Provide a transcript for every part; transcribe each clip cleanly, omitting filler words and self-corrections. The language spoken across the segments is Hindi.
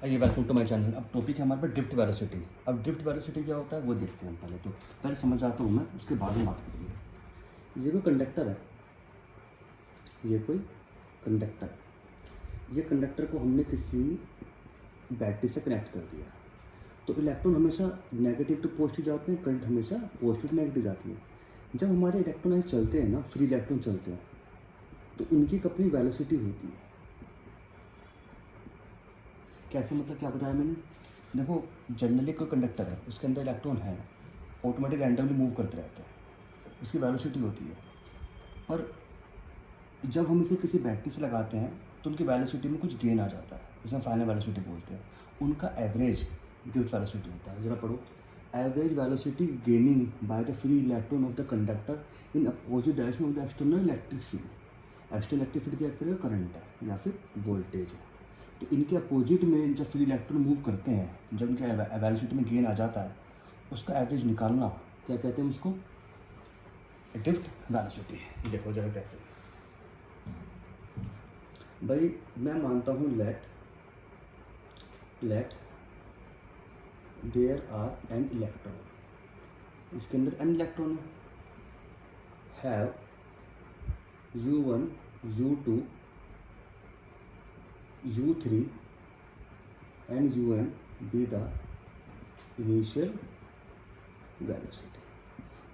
आइए, वेलकम टू माय चैनल। अब टॉपिक है हमारे पास ड्रिफ्ट वेलोसिटी। अब ड्रिफ्ट वेलोसिटी क्या होता है वो देखते हैं। पहले समझ आता हूँ मैं, उसके बाद में बात करेंगे। ये कोई कंडक्टर है, ये कोई कंडक्टर है। ये कंडक्टर को हमने किसी बैटरी से कनेक्ट कर दिया, तो इलेक्ट्रॉन हमेशा नेगेटिव टू पॉजिटिव जाते हैं, करंट हमेशा पॉजिटिव टू नेगेटिव जाती है। जब हमारे इलेक्ट्रॉन ऐसे चलते हैं ना, फ्री इलेक्ट्रॉन चलते हैं, तो उनकी एक अपनी वेलोसिटी होती है। कैसे, मतलब क्या बताया मैंने? देखो, जनरली कोई कंडक्टर है, उसके अंदर इलेक्ट्रॉन है, ऑटोमेटिक रैंडमली मूव करते रहते हैं, उसकी वेलोसिटी होती है। और जब हम इसे किसी बैटरी से लगाते हैं तो उनकी वेलोसिटी में कुछ गेन आ जाता है, जिसे हम फाइनल वेलोसिटी बोलते हैं। उनका एवरेज ड्रिफ्ट वेलोसिटी होता है। जरा पढ़ो, average velocity gaining by the free electron of the conductor in opposite direction of the external electric field. External electric field की एक तरह का करंट है या फिर वोल्टेज है। तो इनके अपोजिट में जब फ्री इलेक्ट्रॉन मूव करते हैं, जब उनके वेलोसिटी में गेन आ जाता है, उसका एवरेज निकालना क्या कहते हैं उसको? Drift velocity. देखो जरा कैसे। भाई मैं मानता हूँ let there are n electron, इसके अंदर एन इलेक्ट्रॉन है। Have U1 U2 U3 and UN be the initial velocity।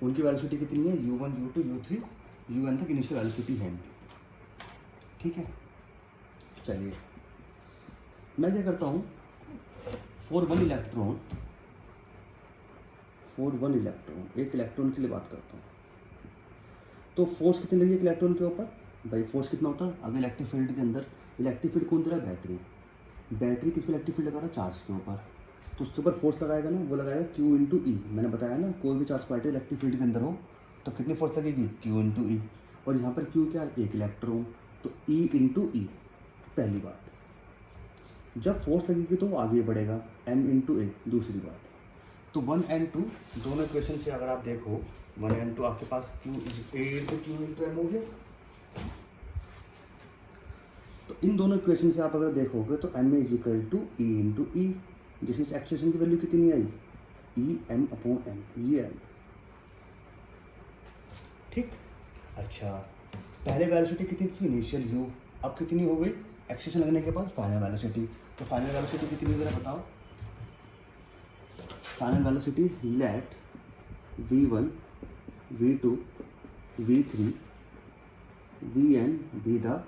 उनकी वेलोसिटी कितनी है? U1 U2 U3 UN तक इनिशियल वेलोसिटी है इनकी। ठीक है, चलिए मैं क्या करता हूँ, फॉर वन इलेक्ट्रॉन एक इलेक्ट्रॉन के लिए बात करता हूँ। तो फोर्स कितनी लगी एक इलेक्ट्रॉन के ऊपर? भाई फोर्स कितना होता है? अगर इलेक्ट्रिक फील्ड के अंदर, इलेक्ट्रिक फील्ड कौन दे रहा है? बैटरी किस पे इलेक्ट्रिक फील्ड लगा रहा है? चार्ज के ऊपर। तो उसके ऊपर फोर्स लगाएगा ना, वो लगाएगा Q इंटू ई। मैंने बताया ना, कोई भी चार्ज पार्टिकल इलेक्ट्रिक फील्ड के अंदर हो तो कितनी फोर्स लगेगी? Q इंटू ई। और यहाँ पर Q क्या है? एक इलेक्ट्रॉन, तो E इंटू ई। पहली बात, जब फोर्स लगेगी तो वो आगे बढ़ेगा, M इंटू ए। दूसरी बात, तो 1 and 2 दोनों इक्वेशन से अगर आप देखो, 1 and 2 आपके पास Q A into Q into m हो गया। तो इन दोनों इक्वेशन से आप अगर देखोगे तो M is equal to E into E, जिसमें से एक्सेलरेशन की वैल्यू कितनी आई? E m अपॉन एम, ये आई। ठीक, अच्छा पहले वेलोसिटी कितनी थी? Initial U। अब कितनी हो गई एक्सेलरेशन लगने के बाद? Final velocity. तो फाइनल वेलोसिटी कितनी हो गई बताओ? Final velocity let V1 V2 V3 Vn be the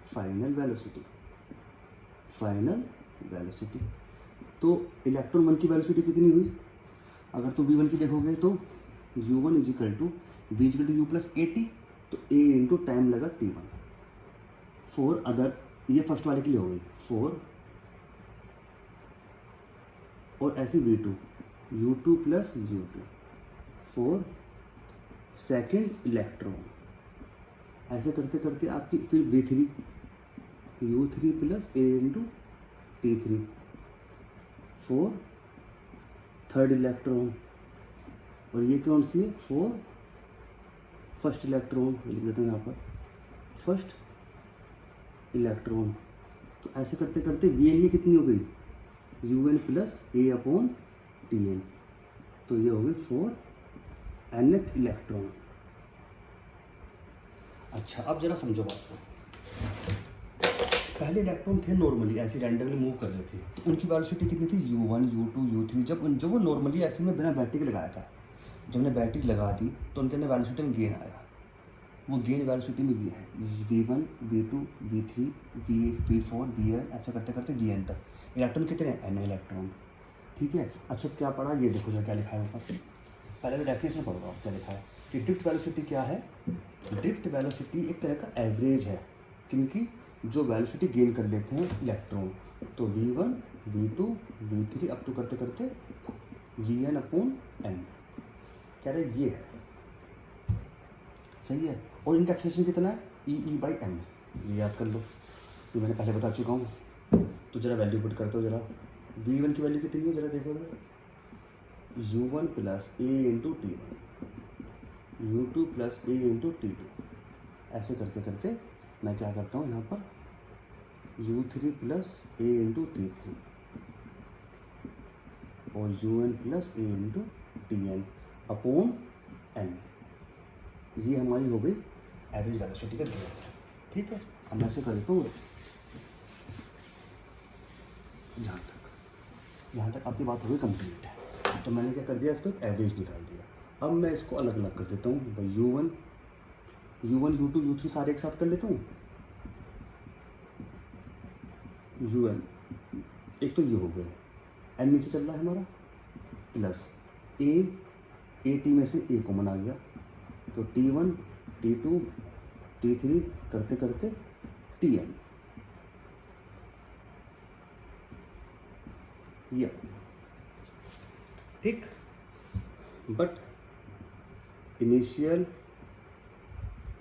final velocity. तो इलेक्ट्रॉन वन की वेलोसिटी कितनी हुई? अगर तुम V1 की देखोगे तो U1 is equal to V is equal to U plus AT, तो A इंटू टाइम लगा T1। फॉर अदर, ये फर्स्ट वाले के लिए हो गई 4, और ऐसे V2 U2 plus U2 for second electron. ऐसे करते करते आपकी फिर V3 U3 plus A into T3 for third electron. और ये कौन सी है? For first electron. लिख देते हैं यहाँ पर फर्स्ट इलेक्ट्रॉन। तो ऐसे करते करते Vn ये कितनी हो गई? UN plus A upon Tn। तो ये हो गई फॉर nth इलेक्ट्रॉन। अच्छा अब जरा समझो बात को। पहले इलेक्ट्रॉन थे नॉर्मली ऐसे रैंडमली मूव कर रहे थे, तो उनकी वेलोसिटी कितनी थी? U1 U2 U3। जब वो नॉर्मली ऐसे में बिना बैटरी के लगाया था, जब मैंने बैटरी लगा दी तो उनके अंदर वेलोसिटी में गेन आया। वो गेन वेलोसिटी में ये है V1 V2 V3 V4 Vn, ऐसा करते करते Vn तक। इलेक्ट्रॉन कितने हैं? n electron. ठीक है, अच्छा क्या पढ़ा? ये देखो जरा क्या लिखा है ऊपर। पहले मैं डेफिनेशन पढ़ रहा हूँ, क्या लिखा है कि ड्रिफ्ट वेलोसिटी क्या है? ड्रिफ्ट वेलोसिटी एक तरह का एवरेज है किनकी? जो वेलोसिटी गेन कर लेते हैं इलेक्ट्रॉन। तो V1 V2 V3 up to करते करते Vn अपॉन n। कह रहे ये है, सही है। और इनका एक्सेलरेशन कितना है? E by m। ये याद कर लो, ये मैंने पहले बता चुका हूँ। तो जरा वैल्यू पुट करते हो। जरा V1 की वैल्यू कितनी है जरा देखो जरा। U1 plus A into T1 U2 plus A into T2। ऐसे करते करते मैं क्या करता हूँ यहाँ पर U3 plus A into T3 और u n plus a into t n upon n. ये हमारी हो गई एवरेज वेलोसिटी का ग्रेड। ठीक है, अब मैं ऐसे कर देता हूँ। यहाँ तक आपकी बात हो गई कंप्लीट है। तो मैंने क्या कर दिया, इसको एवरेज निकाल दिया। अब मैं इसको अलग अलग कर देता हूँ भाई। U1 U2 U3 सारे एक साथ कर लेता हूँ। UN एक तो ये हो गया, एन नीचे चल रहा है हमारा, प्लस ए टी में से ए कॉमन आ गया, तो T1 T2 T3 करते करते TN। ये ठीक, बट इनिशियल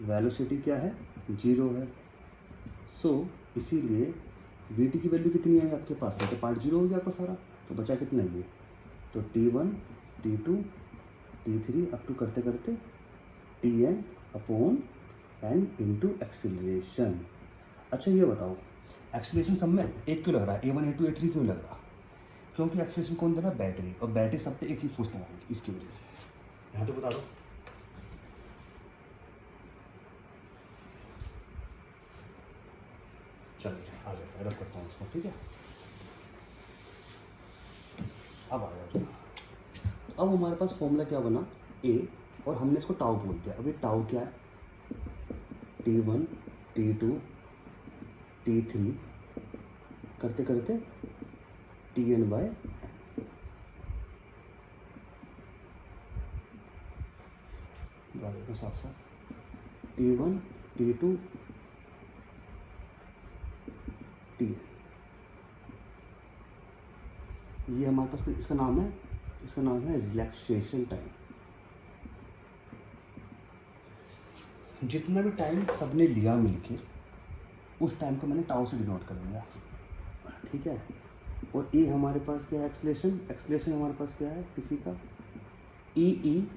वेलोसिटी क्या है, 0 है। सो इसीलिए वी टी की वैल्यू कितनी है आपके पास है, तो पार्ट 0 हो गया आपका सारा, तो बचा कितना ये, तो T1 T2 T3 up to करते करते TN upon n into acceleration. अच्छा ये बताओ, एक्सीलरेशन सब में एक क्यों लग रहा है, A1 A2 A3 क्यों लग रहा है? क्योंकि एक्सीलरेशन कौन दे रहा है, बैटरी, और बैटरी सब पे एक ही फोर्स लगाएगी, इसकी वजह से। यहाँ तो बता दो। चलिए आ जाता है, रब करता हूँ इसको। ठीक है, अब आ जाओ। तो अब हमारे पास फॉर्मूला क्या बना, ए, और हमने इसको टाउ बोल दिया। अब ये टाउ क्या है, T1 T2 T3 करते करते TN बाय बता देता हूँ साफ साफ, T1 T2 TN। ये हमारे पास इसका नाम है रिलैक्सेशन टाइम। जितना भी टाइम सबने लिया मिलके, उस टाइम को मैंने टाउ से डिनोट कर दिया। ठीक है, और ए हमारे पास क्या है, एक्सलेशन हमारे पास क्या है किसी का, ई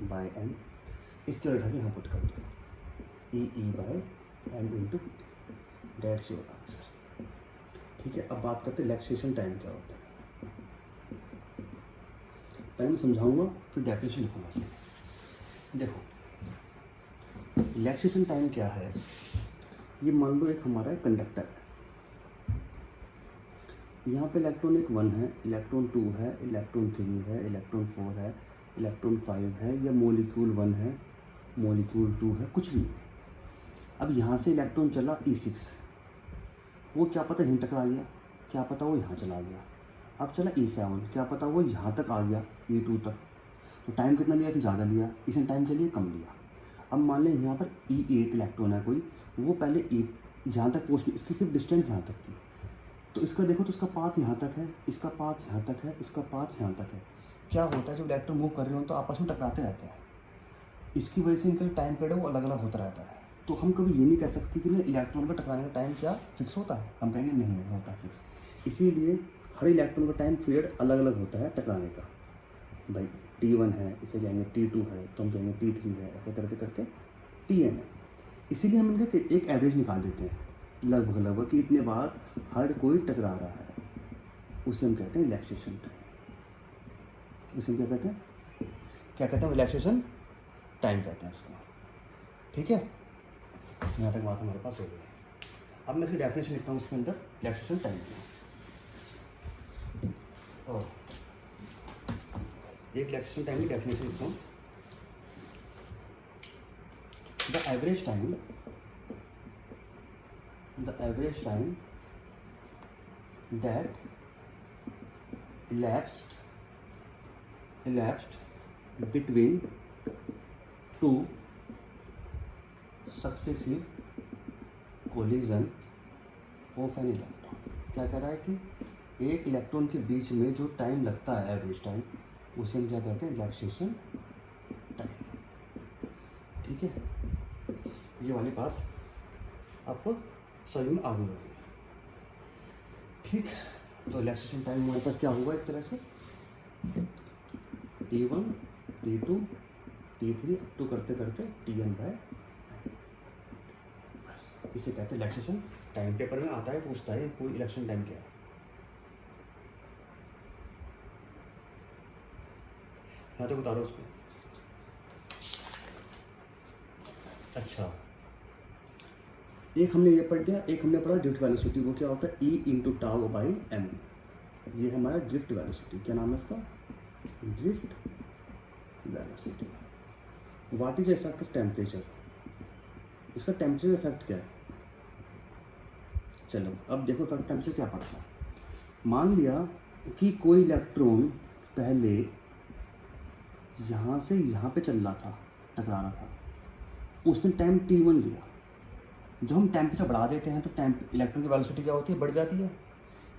बाय एन। इसके उल्टा के यहाँ पुट कर दो, e by n into that's your answer. ठीक है, अब बात करते हैं रिलैक्सेशन टाइम क्या होता है। पहले मैं समझाऊंगा, फिर डेफिनेशन लिखूंगा इसकी। देखो रिलैक्सेशन टाइम क्या है, ये मान लो एक हमारा कंडक्टर है, यहाँ पे इलेक्ट्रॉन एक 1 है, इलेक्ट्रॉन 2 है, इलेक्ट्रॉन 3 है, इलेक्ट्रॉन 4 है, इलेक्ट्रॉन 5 है, या मोलिक्यूल 1 है, मोलिक्यूल 2 है, कुछ भी। अब यहाँ से इलेक्ट्रॉन चला E6, वो क्या पता यहीं टकरा गया, क्या पता वो यहाँ चला गया। अब चला E7, क्या पता वो यहाँ तक आ गया, E2 तक। तो टाइम कितना लिया, इसे ज़्यादा लिया, इसने टाइम के लिए कम लिया। अब मान लें यहाँ पर E8 इलेक्ट्रॉन है कोई, वो पहले यहाँ तक पहुँच, इसकी सिर्फ डिस्टेंस यहाँ तक थी, तो इसका देखो तो इसका पाथ यहाँ तक है, इसका पाथ यहाँ तक है, इसका पाथ यहाँ तक है। क्या होता है जब इलेक्ट्रॉन मूव कर रहे हो तो आपस में टकराते रहते हैं, इसकी वजह से इनका टाइम पीरियड है वो अलग अलग होता रहता है। तो हम कभी ये नहीं कह सकते कि ना इलेक्ट्रॉन का टकराने का टाइम क्या फिक्स होता है, हम कहेंगे नहीं होता फिक्स। इसीलिए हर इलेक्ट्रॉन का टाइम पीरियड अलग अलग होता है टकराने का। भाई T1 है, इसे कहेंगे T2 है, तो हम कहेंगे T3 है, ऐसे करते करते TN है। इसीलिए हम इनका एक एवरेज निकाल देते हैं लगभग कि इतने बार हर कोई टकरा रहा है, उसे हम कहते हैं रिलैक्सेशन टाइम। उसे हम क्या कहते हैं रिलैक्सेशन टाइम कहते हैं इसको। ठीक है, यहाँ तक बात हमारे पास हो गई है। अब मैं इसकी डेफिनेशन लिखता हूँ इसके अंदर रिलैक्सेशन टाइम की। और एक रिलैक्सेशन टाइम की डेफिनेशन लिखता हूँ, the average time that elapsed between two successive collision of an electron। क्या कह रहा है कि एक इलेक्ट्रॉन के बीच में जो टाइम लगता है एवरेज टाइम, उसे हम क्या कहते हैं, रिलैक्सेशन टाइम। ठीक है, ये वाली बात आपको समझ में आ गई होगी। ठीक, तो रिलैक्सेशन टाइम हमारे पास क्या होगा, एक तरह से T1 T2 T3 up to करते करते TN बाय, बस इसे कहते हैं रिलैक्सेशन टाइम। पेपर में आता है, पूछता है कोई रिलैक्सेशन टाइम क्या है। हाँ तो बता दो उसको। अच्छा, एक हमने ये पढ़ लिया, एक हमने पढ़ा ड्रिफ्ट वेलोसिटी, वो क्या होता है E into tau by m. ये हमारा ड्रिफ्ट वेलोसिटी, क्या नाम है इसका, drift velocity. What is effect of temperature, इसका टेम्परेचर इफेक्ट क्या है। चलो अब देखो इफेक्ट टेम्परेचर क्या पड़ता है। मान लिया कि कोई इलेक्ट्रॉन पहले यहाँ से यहाँ पे चल रहा था, टकरा रहा था, उसने टाइम T1 लिया। जब हम टेम्परेचर बढ़ा देते हैं तो इलेक्ट्रॉन की वेलोसिटी क्या होती है, बढ़ जाती है,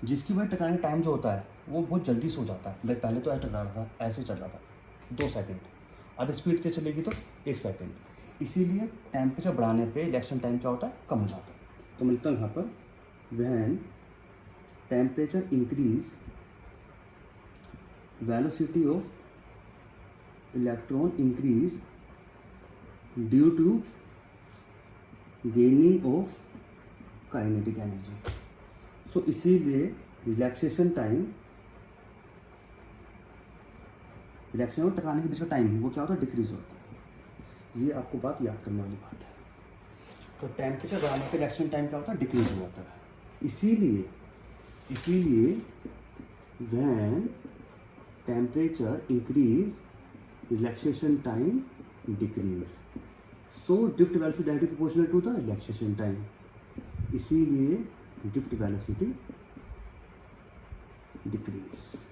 जिसकी वजह टकराने का टाइम जो होता है वो बहुत जल्दी से हो जाता है। लाइक पहले तो ऐसे टकरा रहा था, ऐसे चल रहा था 2 सेकंड, अब स्पीड से चलेगी तो 1 सेकंड। इसीलिए टेम्परेचर बढ़ाने पे रिएक्शन टाइम क्या होता है, कम हो जाता है। तो मिलता है यहाँ पर when temperature increase velocity of electron increase due to gaining of kinetic energy. So इसीलिए रिलैक्सेशन और टकराने के बीच का टाइम वो क्या होता है, डिक्रीज होता है। ये आपको बात याद करने वाली बात है। तो टेम्परेचर बढ़ाने पे रिएक्शन टाइम क्या होता है, डिक्रीज हो जाता है। इसीलिए when temperature increase relaxation time decrease. So drift velocity directly proportional to the relaxation time. इसीलिए ड्रिफ्ट वेलोसिटी डिक्रीज।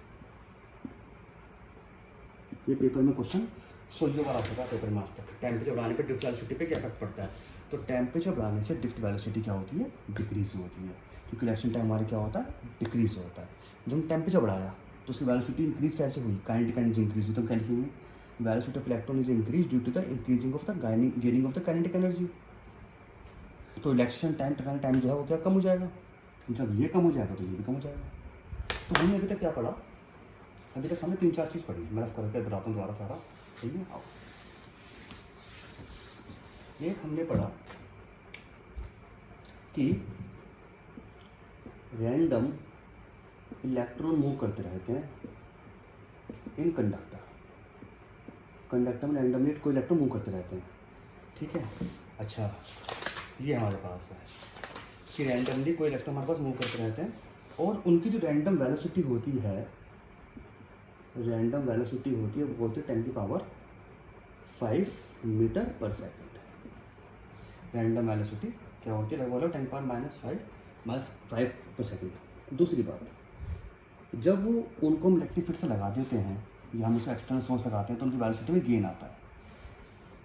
ये पेपर में क्वेश्चन सोल्व आ चुका है पेपर में आज तक। टेम्परेचर बढ़ाने पे ड्रिफ्ट वेलोसिटी पे क्या इफेक्ट पड़ता है। तो टेम्परेचर बढ़ाने से ड्रिफ्ट वेलोसिटी क्या होती है, डिक्रीज होती है, क्योंकि रिएक्शन टाइम हमारे क्या होता है, डिक्रीज होता है। जब हम टेम्परेचर बढ़ाया तो उसकी वेलोसिटी इंक्रीज कैसे हुई, काइनेटिक एनर्जी इंक्रीज हुई। तो हम क्या लिखेंगे, velocity of electron is increase due to the increasing of the gaining of the kinetic energy. तो रिएक्शन टाइम टकराने टाइम जो है वो क्या कम हो जाएगा। जब ये कम हो जाएगा तो ये भी कम हो जाएगा। तो हमने अभी तक क्या पढ़ा, अभी तक हमने 3-4 चीज़ पढ़ी। मैं रफ करके बताता हूँ दोबारा सारा, ठीक है। आओ, एक हमने पढ़ा कि रैंडम इलेक्ट्रॉन मूव करते रहते हैं इन कंडक्टर में रैंडमली कोई इलेक्ट्रॉन मूव करते रहते हैं, ठीक है। अच्छा, ये हमारे पास है कि रैंडमली कोई इलेक्ट्रॉन हमारे पास मूव करते रहते हैं और उनकी जो रैंडम वेलोसिटी होती है वो होती है 10⁻5 मीटर पर सेकंड। रैंडम वेलोसिटी क्या होती है, लगभग 10⁻5 पर सेकंड। दूसरी बात, जब वो उनको हम इलेक्ट्रिक फील्ड से लगा देते हैं या हम उसका एक्सटर्नल सोर्स लगाते हैं तो उनकी वेलोसिटी में गेन आता है।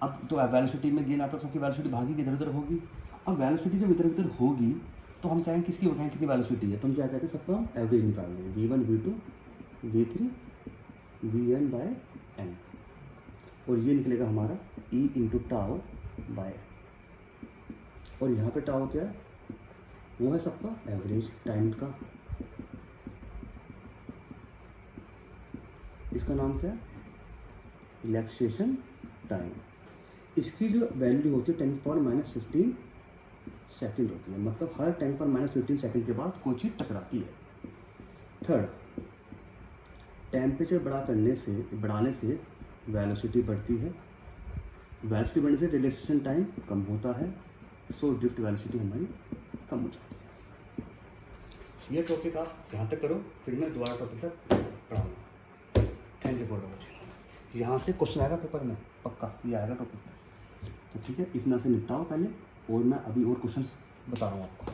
अब तो वेलोसिटी में गेन आता है तो सबकी वेलोसिटी भागी इधर उधर होगी। अब वेलोसिटी जब इधर उधर होगी तो हम कहेंगे किसकी बताएं कितनी वेलोसिटी है। तो हम क्या कहते हैं, सबका हम एवरेज निकाल देंगे, V1 V2 V3 Vn bye n, और ये निकलेगा हमारा E इंटू टाउ बाय। और यहाँ पे टाउ क्या है, वो है सबका एवरेज टाइम का। इसका नाम क्या है, रिलैक्सेशन टाइम। इसकी जो वैल्यू होती है 10⁻15 सेकंड होती है, मतलब हर 10⁻15 सेकंड के बाद कोई चीज़ टकराती है। थर्ड, टेम्परेचर बढ़ाने से वेलोसिटी बढ़ती है, वेलोसिटी बढ़ने से रिलैक्सेशन टाइम कम होता है। सो ड्रिफ्ट वेलोसिटी हमारी कम हो जाती है। ये टॉपिक आप यहाँ तक करो, फिर मैं दोबारा टॉपिक से पढ़ाऊँगा। Thank you for the watching. यहाँ से क्वेश्चन आएगा पेपर में पक्का, ये आएगा टॉपिक। तो ठीक है, इतना से निपटाओ पहले, और मैं अभी और क्वेश्चंस बता रहा हूँ आपको।